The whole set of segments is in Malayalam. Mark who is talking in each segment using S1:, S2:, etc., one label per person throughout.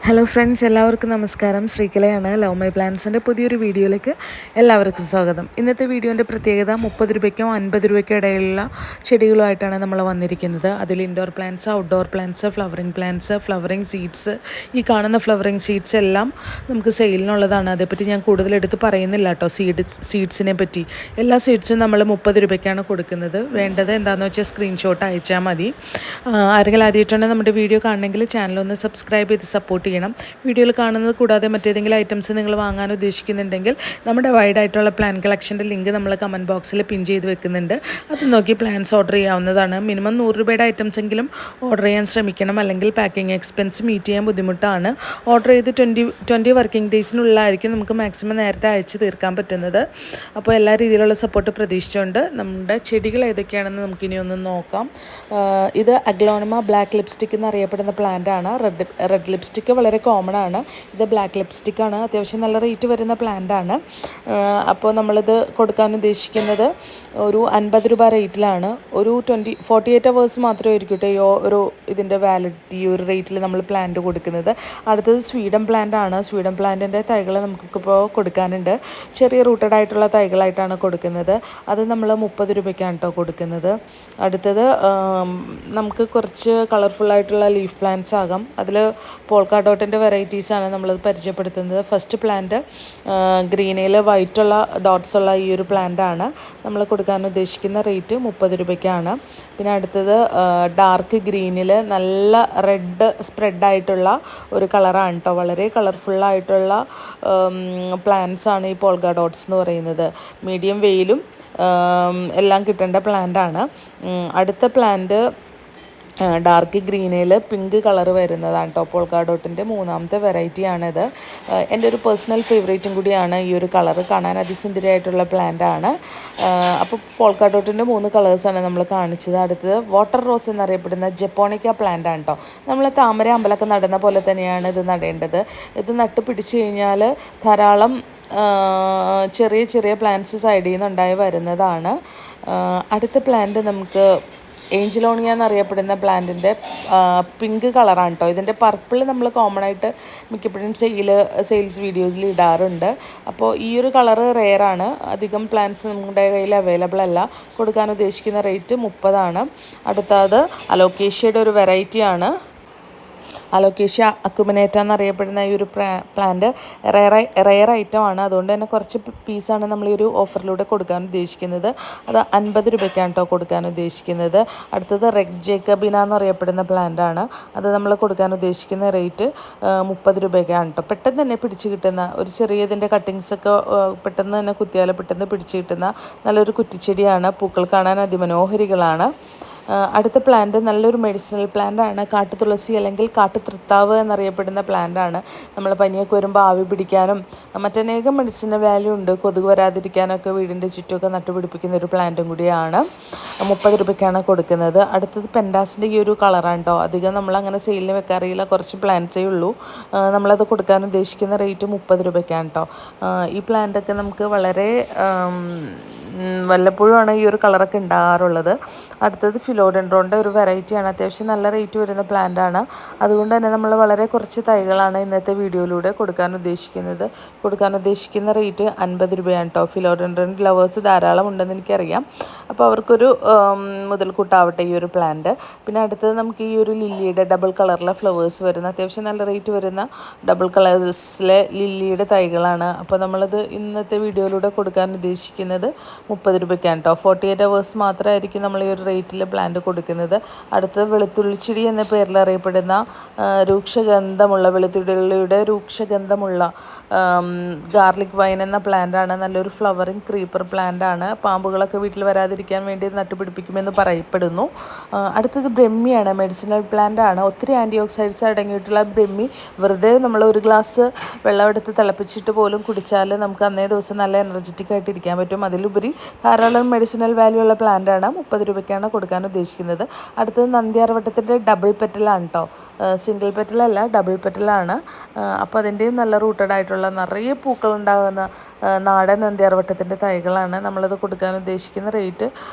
S1: ഹലോ ഫ്രണ്ട്സ്, എല്ലാവർക്കും നമസ്കാരം. ശ്രീകലയാണ്. ലവ് മൈ പ്ലാൻസിൻ്റെ പുതിയൊരു വീഡിയോയിലേക്ക് എല്ലാവർക്കും സ്വാഗതം. ഇന്നത്തെ വീഡിയോൻ്റെ പ്രത്യേകത 30 രൂപയ്ക്കോ 50 രൂപയ്ക്കോ ഇടയിലുള്ള ചെടികളുമായിട്ടാണ് നമ്മൾ വന്നിരിക്കുന്നത്. അതിൽ indoor plants, outdoor plants, flowering plants, flowering seeds, ഈ കാണുന്ന ഫ്ലവറിങ് സീഡ്സ് എല്ലാം നമുക്ക് സെയിലിനുള്ളതാണ്. അതേപ്പറ്റി ഞാൻ കൂടുതൽ എടുത്ത് പറയുന്നില്ല കേട്ടോ. സീഡ്സിനെ പറ്റി എല്ലാ സീഡ്സും നമ്മൾ 30 രൂപയ്ക്കാണ് കൊടുക്കുന്നത്. വേണ്ടത് എന്താണെന്ന് വെച്ചാൽ സ്ക്രീൻഷോട്ട് അയച്ചാൽ മതി. ആരെങ്കിലും ആദ്യമായിട്ടാണ് നമ്മുടെ വീഡിയോ കാണണമെങ്കിൽ ചാനലൊന്ന് സബ്സ്ക്രൈബ് ചെയ്ത് സപ്പോർട്ട് ചെയ്യണം. വീഡിയോയിൽ കാണുന്നത് കൂടാതെ മറ്റേതെങ്കിലും ഐറ്റംസ് നിങ്ങൾ വാങ്ങാൻ ഉദ്ദേശിക്കുന്നുണ്ടെങ്കിൽ നമ്മുടെ വൈഡായിട്ടുള്ള പ്ലാൻ കളക്ഷൻ്റെ ലിങ്ക് നമ്മൾ കമൻറ്റ് ബോക്സിൽ പിൻ ചെയ്ത് വെക്കുന്നുണ്ട്. അത് നോക്കി പ്ലാൻസ് ഓർഡർ ചെയ്യാവുന്നതാണ്. മിനിമം 100 രൂപയുടെ ഐറ്റംസ് എങ്കിലും ഓർഡർ ചെയ്യാൻ ശ്രമിക്കണം, അല്ലെങ്കിൽ പാക്കിംഗ് എക്സ്പെൻസ് മീറ്റ് ചെയ്യാൻ ബുദ്ധിമുട്ടാണ്. ഓർഡർ ചെയ്ത് 20 വർക്കിംഗ് ഡേയ്സിനുള്ളിലായിരിക്കും നമുക്ക് മാക്സിമം നേരത്തെ അയച്ച് തീർക്കാൻ പറ്റുന്നത്. അപ്പോൾ എല്ലാ രീതിയിലുള്ള സപ്പോർട്ട് പ്രതീക്ഷിച്ചുകൊണ്ട് നമ്മുടെ ചെടികൾ ഏതൊക്കെയാണെന്ന് നമുക്കിനി ഒന്ന് നോക്കാം. ഇത് അഗ്ലോണിമ ബ്ലാക്ക് ലിപ്സ്റ്റിക് എന്നറിയപ്പെടുന്ന പ്ലാന്റ് ആണ്. റെഡ് ലിപ്സ്റ്റിക്ക് വളരെ കോമൺ ആണ്. ഇത് ബ്ലാക്ക് ലിപ്സ്റ്റിക്കാണ്. അത്യാവശ്യം നല്ല റേറ്റ് വരുന്ന പ്ലാന്റ് ആണ്. അപ്പോൾ നമ്മളിത് കൊടുക്കാൻ ഉദ്ദേശിക്കുന്നത് ഒരു 50 രൂപ റേറ്റിലാണ്. ഒരു 48 അവേഴ്സ് മാത്രമേ ആയിരിക്കും കേട്ടോ ഒരു ഇതിൻ്റെ വാലിഡിറ്റി, ഒരു റേറ്റിൽ നമ്മൾ പ്ലാന്റ് കൊടുക്കുന്നത്. അടുത്തത് സ്വീഡൻ പ്ലാന്റ് ആണ്. സ്വീഡൻ പ്ലാന്റിൻ്റെ തൈകൾ നമുക്കിപ്പോൾ കൊടുക്കാനുണ്ട്. ചെറിയ റൂട്ടഡ് ആയിട്ടുള്ള തൈകളായിട്ടാണ് കൊടുക്കുന്നത്. അത് നമ്മൾ 30 രൂപയ്ക്കാണ് കേട്ടോ കൊടുക്കുന്നത്. അടുത്തത് നമുക്ക് കുറച്ച് കളർഫുള്ളായിട്ടുള്ള ലീഫ് പ്ലാന്റ്സ് ആകാം. അതിൽ പോൾക്കാ ഡോട്ടിൻ്റെ വെറൈറ്റീസാണ് നമ്മളത് പരിചയപ്പെടുത്തുന്നത്. ഫസ്റ്റ് പ്ലാന്റ് ഗ്രീനയിൽ വൈറ്റുള്ള ഡോട്ട്സ് ഉള്ള ഈ ഒരു പ്ലാന്റാണ്. നമ്മൾ കൊടുക്കാൻ ഉദ്ദേശിക്കുന്ന റേറ്റ് 30 രൂപയ്ക്കാണ്. പിന്നെ അടുത്തത് ഡാർക്ക് ഗ്രീനിൽ നല്ല റെഡ് സ്പ്രെഡായിട്ടുള്ള ഒരു കളറാണ് കേട്ടോ. വളരെ കളർഫുള്ളായിട്ടുള്ള പ്ലാന്റ്സ് ആണ് ഈ പോൾക്കാ ഡോട്ട്സ് എന്ന് പറയുന്നത്. മീഡിയം വെയിലും എല്ലാം കിട്ടേണ്ട പ്ലാന്റാണ്. അടുത്ത പ്ലാന്റ് ഡാർക്ക് ഗ്രീനിൽ പിങ്ക് കളർ വരുന്നതാണ് കേട്ടോ. പോൾക്കാ ഡോട്ടിൻ്റെ മൂന്നാമത്തെ വെറൈറ്റിയാണിത്. എൻ്റെ ഒരു പേഴ്സണൽ ഫേവറേറ്റും കൂടിയാണ് ഈ ഒരു കളറ്. കാണാൻ അതിസുന്ദരിയായിട്ടുള്ള പ്ലാന്റാണ്. അപ്പോൾ പോൾക്കാ ഡോട്ടിൻ്റെ 3 കളേഴ്സാണ് നമ്മൾ കാണിച്ചത്. അടുത്തത് വാട്ടർ റോസ് എന്നറിയപ്പെടുന്ന ജപ്പോണിക്ക പ്ലാന്റ് ആണ് കേട്ടോ. നമ്മൾ താമര അമ്പലമൊക്കെ നടുന്ന പോലെ തന്നെയാണ് ഇത് നടേണ്ടത്. ഇത് നട്ട് പിടിച്ചു കഴിഞ്ഞാൽ ധാരാളം ചെറിയ ചെറിയ പ്ലാന്റ്സ് സൈഡിൽ നിന്ന് ഉണ്ടായി വരുന്നതാണ്. അടുത്ത പ്ലാന്റ് നമുക്ക് ഏഞ്ചലോണിയ എന്നറിയപ്പെടുന്ന പ്ലാന്റിൻ്റെ പിങ്ക് കളറാണ് കേട്ടോ. ഇതിൻ്റെ പർപ്പിൾ നമ്മൾ കോമൺ ആയിട്ട് മിക്കപ്പോഴും സെയിൽസ് വീഡിയോസിൽ ഇടാറുണ്ട്. അപ്പോൾ ഈ ഒരു കളറ് റെയറാണ്. അധികം പ്ലാന്റ്സ് നമ്മുടെ കയ്യിൽ അവൈലബിൾ അല്ല. കൊടുക്കാൻ ഉദ്ദേശിക്കുന്ന റേറ്റ് 30 ആണ്. അടുത്തത് അലോക്കേഷ്യയുടെ ഒരു വെറൈറ്റിയാണ്. അലോക്കേഷ്യ അക്യുമിനേറ്റ എന്നറിയപ്പെടുന്ന ഈ ഒരു പ്ലാന്റ് റെയർ ഐറ്റമാണ്. അതുകൊണ്ട് തന്നെ കുറച്ച് പീസാണ് നമ്മൾ ഈ ഒരു ഓഫറിലൂടെ കൊടുക്കാൻ ഉദ്ദേശിക്കുന്നത്. അത് 50 രൂപയ്ക്കാണ് കേട്ടോ കൊടുക്കാൻ ഉദ്ദേശിക്കുന്നത്. അടുത്തത് റെഡ് ജേക്കബിന എന്നറിയപ്പെടുന്ന പ്ലാന്റ് ആണ്. അത് നമ്മൾ കൊടുക്കാൻ ഉദ്ദേശിക്കുന്ന റേറ്റ് 30 രൂപയ്ക്കാണ് കേട്ടോ. പെട്ടെന്ന് തന്നെ പിടിച്ച് കിട്ടുന്ന ഒരു ചെറിയ ഇതിൻ്റെ കട്ടിങ്സൊക്കെ പെട്ടെന്ന് തന്നെ കുത്തിയാൽ പെട്ടെന്ന് പിടിച്ച് കിട്ടുന്ന നല്ലൊരു കുറ്റിച്ചെടിയാണ്. പൂക്കൾ കാണാൻ അതിമനോഹരികളാണ്. അടുത്ത പ്ലാന്റ് നല്ലൊരു മെഡിസിനൽ പ്ലാന്റ് ആണ്. കാട്ടുതുളസി അല്ലെങ്കിൽ കാട്ടുതൃത്താവ് എന്നറിയപ്പെടുന്ന പ്ലാന്റ് ആണ്. നമ്മൾ പനിയൊക്കെ വരുമ്പോൾ ആവി പിടിക്കാനും മറ്റനേകം മെഡിസിനൽ വാല്യൂ ഉണ്ട്. കൊതുക് വരാതിരിക്കാനൊക്കെ വീടിൻ്റെ ചുറ്റുമൊക്കെ നട്ടുപിടിപ്പിക്കുന്ന ഒരു പ്ലാന്റും കൂടിയാണ്. 30 രൂപയ്ക്കാണ് കൊടുക്കുന്നത്. അടുത്തത് പെൻഡാസിൻ്റെ ഈ ഒരു കളറാണ് കേട്ടോ. അധികം നമ്മളങ്ങനെ സെയിലിന് വെക്കാറില്ല. കുറച്ച് പ്ലാന്റ്സേ ഉള്ളൂ. നമ്മളത് കൊടുക്കാൻ ഉദ്ദേശിക്കുന്ന റേറ്റ് 30 രൂപയ്ക്കാണ് കേട്ടോ. ഈ പ്ലാന്റൊക്കെ നമുക്ക് വളരെ വല്ലപ്പോഴുമാണ് ഈ ഒരു കളറൊക്കെ ഉണ്ടാകാറുള്ളത്. അടുത്തത് ഫിലോഡെൻഡ്രോണിൻ്റെ ഒരു വെറൈറ്റിയാണ്. അത്യാവശ്യം നല്ല റേറ്റ് വരുന്ന പ്ലാന്റ് ആണ്. അതുകൊണ്ട് തന്നെ നമ്മൾ വളരെ കുറച്ച് തൈകളാണ് ഇന്നത്തെ വീഡിയോയിലൂടെ കൊടുക്കാൻ ഉദ്ദേശിക്കുന്നത്. കൊടുക്കാൻ ഉദ്ദേശിക്കുന്ന റേറ്റ് 50 രൂപയാണ് കേട്ടോ. ഫിലോഡെൻഡ്രോൺ ലവേഴ്സ് ധാരാളം ഉണ്ടെന്ന് എനിക്കറിയാം. അപ്പോൾ അവർക്കൊരു മുതൽക്കൂട്ടാവട്ടെ ഈ ഒരു പ്ലാന്റ്. പിന്നെ അടുത്തത് നമുക്ക് ഈ ഒരു ലില്ലിയുടെ ഡബിൾ കളറിലെ ഫ്ലവേഴ്സ് വരുന്ന അത്യാവശ്യം നല്ല റേറ്റ് വരുന്ന ഡബിൾ കളേഴ്സിലെ ലില്ലിയുടെ തൈകളാണ്. അപ്പോൾ നമ്മളത് ഇന്നത്തെ വീഡിയോയിലൂടെ കൊടുക്കാൻ ഉദ്ദേശിക്കുന്നത് 30 രൂപയ്ക്കാണ് കേട്ടോ. 48 അവേഴ്സ് മാത്രമായിരിക്കും നമ്മൾ ഈ ഒരു റേറ്റിൽ പ്ലാന്റ് കൊടുക്കുന്നത്. അടുത്തത് വെളുത്തുള്ളിച്ചെടി എന്ന പേരിൽ അറിയപ്പെടുന്ന വെളുത്തുള്ളിയുടെ രൂക്ഷഗന്ധമുള്ള ഗാർലിക് വൈൻ എന്ന പ്ലാന്റാണ്. നല്ലൊരു ഫ്ലവറിങ് ക്രീപ്പർ പ്ലാന്റാണ്. പാമ്പുകളൊക്കെ വീട്ടിൽ വരാതിരിക്കാൻ വേണ്ടി നട്ടുപിടിപ്പിക്കുമെന്ന് പറയപ്പെടുന്നു. അടുത്തത് ബ്രഹ്മിയാണ്. മെഡിസിനൽ പ്ലാന്റ് ആണ്. ഒത്തിരി ആൻറ്റി ഓക്സൈഡ്സ് അടങ്ങിയിട്ടുള്ള ബ്രഹ്മി വെറുതെ നമ്മൾ ഒരു ഗ്ലാസ് വെള്ളം എടുത്ത് തിളപ്പിച്ചിട്ട് പോലും കുടിച്ചാൽ നമുക്ക് അന്നേ ദിവസം നല്ല എനർജറ്റിക് ആയിട്ട് ഇരിക്കാൻ പറ്റും. അതിലുപരി ധാരാളം മെഡിസിനൽ വാല്യൂ ഉള്ള പ്ലാന്റ് ആണ്. 30 രൂപയ്ക്കാണ് കൊടുക്കാൻ ഉദ്ദേശിക്കുന്നത്. അടുത്തത് നന്ദ്യാർവട്ടത്തിൻ്റെ ഡബിൾ പെറ്റലാണ് കേട്ടോ. സിംഗിൾ പെറ്റലല്ല, ഡബിൾ പെറ്റലാണ്. അപ്പോൾ അതിൻ്റെയും നല്ല റൂട്ടഡ് ആയിട്ടുള്ള നിറയെ പൂക്കളുണ്ടാകുന്ന നാടൻ നന്ദ്യാർവട്ടത്തിൻ്റെ തൈകളാണ്. നമ്മളത് കൊടുക്കാൻ ഉദ്ദേശിക്കുന്ന റേറ്റ്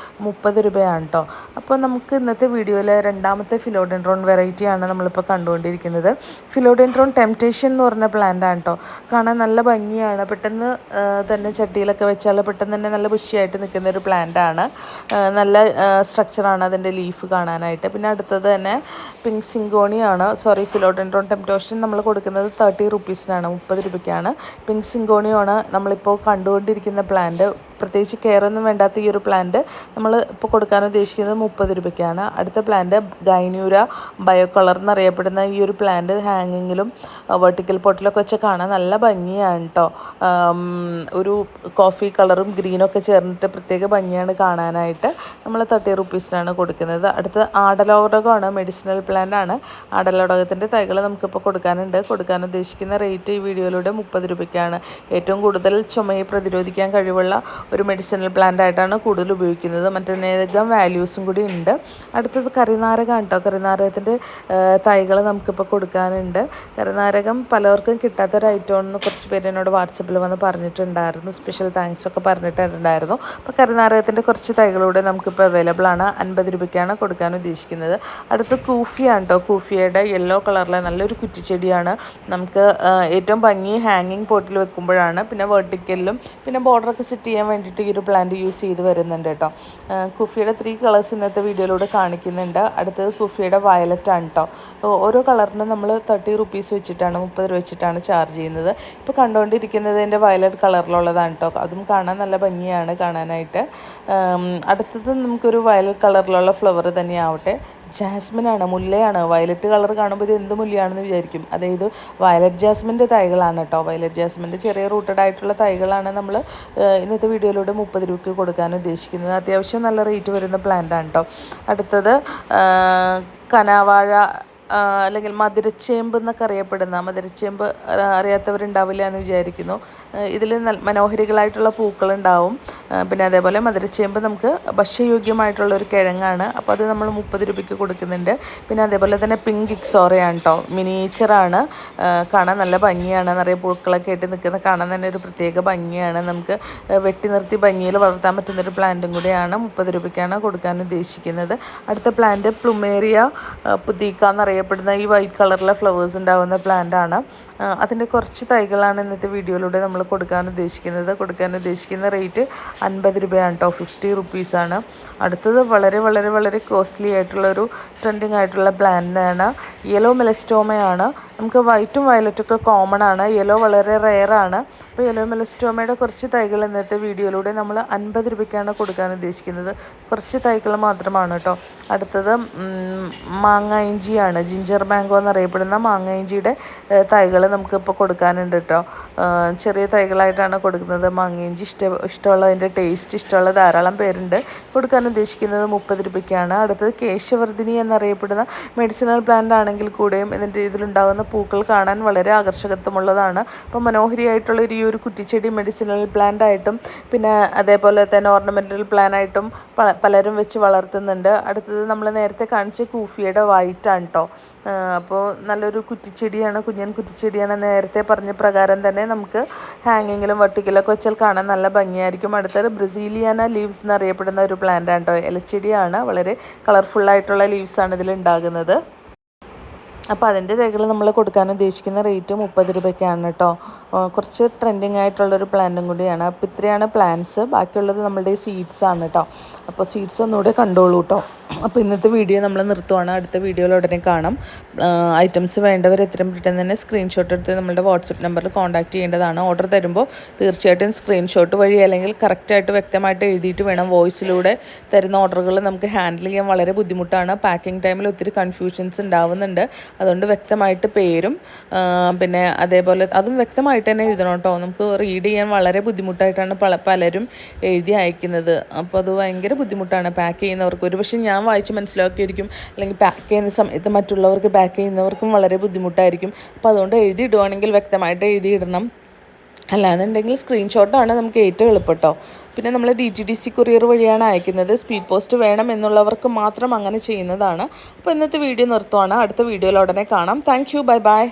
S1: 30 രൂപയാണ് കേട്ടോ. അപ്പോൾ നമുക്ക് ഇന്നത്തെ വീഡിയോയിൽ രണ്ടാമത്തെ ഫിലോഡെൻഡ്രോൺ വെറൈറ്റിയാണ് നമ്മളിപ്പോൾ കണ്ടുകൊണ്ടിരിക്കുന്നത്. ഫിലോഡെൻഡ്രോൺ ടെംപ്റ്റേഷൻ എന്ന് പറഞ്ഞ പ്ലാന്റ് ആണ് കേട്ടോ. കാണാൻ നല്ല ഭംഗിയാണ്. പെട്ടെന്ന് തന്നെ ചട്ടിയിലൊക്കെ വെച്ചാൽ പെട്ടെന്ന് തന്നെ നല്ല ബുഷിയായിട്ട് നിൽക്കുന്ന ഒരു പ്ലാന്റ് ആണ്. നല്ല സ്ട്രക്ചറാണ് അതിൻ്റെ ലീഫ് കാണാനായിട്ട്. പിന്നെ അടുത്തത് തന്നെ പിങ്ക് സിങ്കോണിയാണ്. ഫിലോഡെൻഡ്രോൺ ടെംപ്റ്റേഷൻ നമ്മൾ കൊടുക്കുന്നത് 30 റുപ്പീസിനാണ്, 30 രൂപയ്ക്കാണ്. പിങ്ക് സിങ്കോണിയാണ് നമ്മളിപ്പോൾ കണ്ടുകൊണ്ടിരിക്കുന്ന പ്ലാന്റ്. പ്രത്യേകിച്ച് കെയറൊന്നും വേണ്ടാത്ത ഈ ഒരു പ്ലാന്റ് നമ്മൾ ഇപ്പോൾ കൊടുക്കാൻ ഉദ്ദേശിക്കുന്നത് 30 രൂപയ്ക്കാണ്. അടുത്ത പ്ലാന്റ് ഗൈനൂര ബയോ കളർ എന്നറിയപ്പെടുന്ന ഈ ഒരു പ്ലാന്റ് ഹാങ്ങിങ്ങിലും വെർട്ടിക്കൽ പോട്ടിലൊക്കെ വെച്ച് കാണാൻ നല്ല ഭംഗിയാണ് കേട്ടോ. ഒരു കോഫി കളറും ഗ്രീനൊക്കെ ചേർന്നിട്ട് പ്രത്യേക ഭംഗിയാണ് കാണാനായിട്ട്. നമ്മൾ 30 റുപ്പീസിനാണ് കൊടുക്കുന്നത്. അടുത്ത ആടലോടകമാണ്, മെഡിസിനൽ പ്ലാന്റ് ആണ്. ആടലോടകത്തിൻ്റെ തൈകൾ നമുക്കിപ്പോൾ കൊടുക്കാൻ ഉദ്ദേശിക്കുന്ന റേറ്റ് ഈ വീഡിയോയിലൂടെ 30 രൂപയ്ക്കാണ്. ഏറ്റവും കൂടുതൽ ചുമയെ പ്രതിരോധിക്കാൻ കഴിവുള്ള ഒരു മെഡിസിനൽ പ്ലാന്റ് ആയിട്ടാണ് കൂടുതൽ ഉപയോഗിക്കുന്നത്. മറ്റനേകം വാല്യൂസും കൂടി ഉണ്ട്. അടുത്തത് കറിനാരകമാണ് കേട്ടോ. കറിനാരകത്തിൻ്റെ തൈകൾ നമുക്കിപ്പോൾ കൊടുക്കാനുണ്ട്. കറിനാരകം പലർക്കും കിട്ടാത്തൊരു ഐറ്റമാണെന്ന് കുറച്ച് പേര് എന്നോട് വാട്സപ്പിൽ വന്ന് പറഞ്ഞിട്ടുണ്ടായിരുന്നു. സ്പെഷ്യൽ താങ്ക്സ് ഒക്കെ പറഞ്ഞിട്ടുണ്ടായിരുന്നു. അപ്പോൾ കറിനാരകത്തിൻ്റെ കുറച്ച് തൈകളൂടെ നമുക്കിപ്പോൾ അവൈലബിൾ ആണ്. 50 രൂപയ്ക്കാണ് കൊടുക്കാൻ ഉദ്ദേശിക്കുന്നത്. അടുത്ത് കൂഫിയാണ് കേട്ടോ. കൂഫിയയുടെ യെല്ലോ കളറിലെ നല്ലൊരു കുറ്റിച്ചെടിയാണ്. നമുക്ക് ഏറ്റവും ഭംഗി ഹാങ്ങിങ് പോട്ടിൽ വെക്കുമ്പോഴാണ്. പിന്നെ വെർട്ടിക്കലിലും പിന്നെ ബോർഡറൊക്കെ സെറ്റ് ചെയ്യാൻ വേണ്ടിയിട്ട് ഈ ഒരു പ്ലാന്റ് യൂസ് ചെയ്ത് വരുന്നുണ്ട് കേട്ടോ. കുഫിയുടെ 3 കളേഴ്സ് ഇന്നത്തെ വീഡിയോയിലൂടെ കാണിക്കുന്നുണ്ട്. അടുത്തത് കുഫിയുടെ വയലറ്റ് ആണ് കേട്ടോ. ഓരോ കളറിനും നമ്മൾ 30 റുപ്പീസ് വെച്ചിട്ടാണ്, 30 രൂപ വെച്ചിട്ടാണ് ചാർജ് ചെയ്യുന്നത്. ഇപ്പോൾ കണ്ടുകൊണ്ടിരിക്കുന്നത് എൻ്റെ വയലറ്റ് കളറിലുള്ളതാണ് കേട്ടോ. അതും കാണാൻ നല്ല ഭംഗിയാണ് കാണാനായിട്ട്. അടുത്തത് നമുക്കൊരു വയലറ്റ് കളറിലുള്ള ഫ്ലവർ തന്നെയാവട്ടെ. ജാസ്മിനാണ്, മുല്ലയാണ്. വയലറ്റ് കളർ കാണുമ്പോൾ ഇത് എന്ത് മുല്ലയാണെന്ന് വിചാരിക്കും. അതായത് വയലറ്റ് ജാസ്മിൻ്റെ തൈകളാണ് കേട്ടോ. വയലറ്റ് ജാസ്മിൻ്റെ ചെറിയ റൂട്ടഡ് ആയിട്ടുള്ള തൈകളാണ് നമ്മൾ ഇന്നത്തെ വീഡിയോയിലൂടെ 30 രൂപയ്ക്ക് കൊടുക്കാൻ ഉദ്ദേശിക്കുന്നത്. അത്യാവശ്യം നല്ല റേറ്റ് വരുന്ന പ്ലാന്റാണ് കേട്ടോ. അടുത്തത് കനാവാഴ അല്ലെങ്കിൽ മധുരച്ചേമ്പ് എന്നൊക്കെ അറിയപ്പെടുന്ന, മധുരച്ചേമ്പ് അറിയാത്തവരുണ്ടാവില്ല എന്ന് വിചാരിക്കുന്നു. ഇതിൽ മനോഹരികളായിട്ടുള്ള പൂക്കളുണ്ടാവും. പിന്നെ അതേപോലെ മധുരച്ചേമ്പ് നമുക്ക് ഭക്ഷ്യയോഗ്യമായിട്ടുള്ള ഒരു കിഴങ്ങാണ്. അപ്പോൾ അത് നമ്മൾ 30 രൂപയ്ക്ക് കൊടുക്കുന്നുണ്ട്. പിന്നെ അതേപോലെ തന്നെ പിങ്ക് ഇക്സോറയാണ് കേട്ടോ. മിനിയേച്ചറാണ്. കാണാൻ നല്ല ഭംഗിയാണ്. നിറയെ പൂക്കളൊക്കെ ആയിട്ട് നിൽക്കുന്ന കാണാൻ തന്നെ ഒരു പ്രത്യേക ഭംഗിയാണ്. നമുക്ക് വെട്ടി നിർത്തി ഭംഗിയിൽ വളർത്താൻ പറ്റുന്നൊരു പ്ലാന്റും കൂടിയാണ്. 30 രൂപയ്ക്കാണ് കൊടുക്കാൻ ഉദ്ദേശിക്കുന്നത്. അടുത്ത പ്ലാന്റ് പ്ലുമേറിയ പുതീക്ക എന്നറിയപ്പെടുന്ന ഈ വൈറ്റ് കളറിലെ ഫ്ലവേഴ്സ് ഉണ്ടാകുന്ന പ്ലാന്റ് ആണ്. അതിൻ്റെ കുറച്ച് തൈകളാണ് ഇന്നത്തെ വീഡിയോയിലൂടെ നമ്മൾ കൊടുക്കാൻ ഉദ്ദേശിക്കുന്ന റേറ്റ് 50 രൂപയാണ് കേട്ടോ. 50 റുപ്പീസാണ്. അടുത്തത് വളരെ വളരെ വളരെ കോസ്റ്റ്ലി ആയിട്ടുള്ളൊരു ട്രെൻഡിങ് ആയിട്ടുള്ള പ്ലാന്റാണ്. യെല്ലോ മെലസ്റ്റോമയാണ്. നമുക്ക് വൈറ്റും വയലറ്റൊക്കെ കോമൺ ആണ്. യെല്ലോ വളരെ റെയറാണ്. അപ്പോൾ യെല്ലോ മെലസ്റ്റോമയുടെ കുറച്ച് തൈകൾ ഇന്നത്തെ വീഡിയോയിലൂടെ നമ്മൾ 50 രൂപയ്ക്കാണ് കൊടുക്കാൻ ഉദ്ദേശിക്കുന്നത്. കുറച്ച് തൈകൾ മാത്രമാണ് കേട്ടോ. അടുത്തത് മാങ്ങ ഇഞ്ചിയാണ്. ജിഞ്ചർ മാംഗോ എന്നറിയപ്പെടുന്ന മാങ്ങ ഇഞ്ചിയുടെ തൈകൾ നമുക്കിപ്പോൾ കൊടുക്കാനുണ്ട് കേട്ടോ. ചെറിയ തൈകളായിട്ടാണ് കൊടുക്കുന്നത്. മാങ്ങ ഇഞ്ചി ഇഷ്ടമുള്ളതിൻ്റെ ടേസ്റ്റ് ഇഷ്ടമുള്ള ധാരാളം പേരുണ്ട്. കൊടുക്കാൻ ഉദ്ദേശിക്കുന്നത് 30 രൂപയ്ക്കാണ്. അടുത്തത് കേശവർദ്ധിനി എന്നറിയപ്പെടുന്ന മെഡിസിനൽ പ്ലാന്റ് ആണെങ്കിൽ കൂടെയും ഇതിലുണ്ടാകുന്ന പൂക്കൾ കാണാൻ വളരെ ആകർഷകത്വമുള്ളതാണ്. അപ്പോൾ മനോഹരിയായിട്ടുള്ള ഈ ഒരു കുറ്റിച്ചെടി മെഡിസിനൽ പ്ലാന്റ് ആയിട്ടും പിന്നെ അതേപോലെ തന്നെ ഓർണമെൻ്റൽ പ്ലാനായിട്ടും പലരും വെച്ച് വളർത്തുന്നുണ്ട്. അടുത്തത് നമ്മൾ നേരത്തെ കാണിച്ച കൂഫിയുടെ വൈറ്റ് ആണ് കേട്ടോ. അപ്പോൾ നല്ലൊരു കുറ്റിച്ചെടിയാണ്, കുഞ്ഞൻ കുറ്റിച്ചെടിയാണ്. നേരത്തെ പറഞ്ഞ പ്രകാരം തന്നെ നമുക്ക് ഹാങ്ങിങ്ങിലും വട്ടിക്കലൊക്കെ വെച്ചാൽ കാണാൻ നല്ല ഭംഗിയായിരിക്കും. അടുത്തത് ബ്രസീലിയാന ലീവ്സ് എന്നറിയപ്പെടുന്ന ഒരു പ്ലാന്റ് ആണ് കേട്ടോ. ഇലച്ചെടിയാണ്. വളരെ കളർഫുള്ളായിട്ടുള്ള ലീവ്സാണ് ഇതിലുണ്ടാകുന്നത്. അപ്പോൾ അതിൻ്റെ തൈകൾ നമ്മൾ കൊടുക്കാൻ ഉദ്ദേശിക്കുന്ന റേറ്റ് 30 രൂപയ്ക്കാണ് കേട്ടോ. കുറച്ച് ട്രെൻഡിങ് ആയിട്ടുള്ളൊരു പ്ലാന്റും കൂടിയാണ്. അപ്പോൾ ഇത്രയാണ് പ്ലാന്റ്സ്. ബാക്കിയുള്ളത് നമ്മളുടെ സീഡ്സാണ് കേട്ടോ. അപ്പോൾ സീഡ്സ് ഒന്നുകൂടെ കണ്ടോളൂ കേട്ടോ. അപ്പോൾ ഇന്നത്തെ വീഡിയോ നമ്മൾ നിർത്തുവാണ്. അടുത്ത വീഡിയോയിൽ ഉടനെ കാണാം. ഐറ്റംസ് വേണ്ടവർ എത്രയും പെട്ടെന്ന് തന്നെ സ്ക്രീൻഷോട്ട് എടുത്ത് നമ്മുടെ വാട്സപ്പ് നമ്പറിൽ കോൺടാക്ട് ചെയ്യേണ്ടതാണ്. ഓർഡർ തരുമ്പോൾ തീർച്ചയായിട്ടും സ്ക്രീൻഷോട്ട് വഴി അല്ലെങ്കിൽ കറക്റ്റായിട്ട് വ്യക്തമായിട്ട് എഴുതിയിട്ട് വേണം. വോയിസിലൂടെ തരുന്ന ഓർഡറുകൾ നമുക്ക് ഹാൻഡിൽ ചെയ്യാൻ വളരെ ബുദ്ധിമുട്ടാണ്. പാക്കിംഗ് ടൈമിൽ ഒത്തിരി കൺഫ്യൂഷൻസ് ഉണ്ടാവുന്നുണ്ട്. അതുകൊണ്ട് വ്യക്തമായിട്ട് പേരും പിന്നെ അതേപോലെ അതും വ്യക്തമായിട്ട് തന്നെ എഴുതണം കേട്ടോ. നമുക്ക് റീഡ് ചെയ്യാൻ വളരെ ബുദ്ധിമുട്ടായിട്ടാണ് പലരും എഴുതി അയക്കുന്നത്. അപ്പോൾ അത് ഭയങ്കര ബുദ്ധിമുട്ടാണ് പാക്ക് ചെയ്യുന്നവർക്ക്. ഒരുപക്ഷെ ഞാൻ വായിച്ച് മനസ്സിലാക്കിയിരിക്കും, അല്ലെങ്കിൽ പാക്ക് ചെയ്യുന്ന സമയത്ത് മറ്റുള്ളവർക്ക് പാക്ക് ചെയ്യുന്നവർക്കും വളരെ ബുദ്ധിമുട്ടായിരിക്കും. അപ്പോൾ അതുകൊണ്ട് എഴുതിയിടുവാണെങ്കിൽ വ്യക്തമായിട്ട് എഴുതിയിടണം. അല്ലാന്നുണ്ടെങ്കിൽ സ്ക്രീൻഷോട്ടാണ് നമുക്ക് ഏറ്റവും എളുപ്പട്ടോ. പിന്നെ നമ്മൾ DTDC കൊറിയർ വഴിയാണ് അയക്കുന്നത്. സ്പീഡ് പോസ്റ്റ് വേണം എന്നുള്ളവർക്ക് മാത്രം അങ്ങനെ ചെയ്യുന്നതാണ്. അപ്പോൾ ഇന്നത്തെ വീഡിയോ നിർത്തുവാണ്. അടുത്ത വീഡിയോയിൽ ഉടനെ കാണാം. Thank you. Bye bye.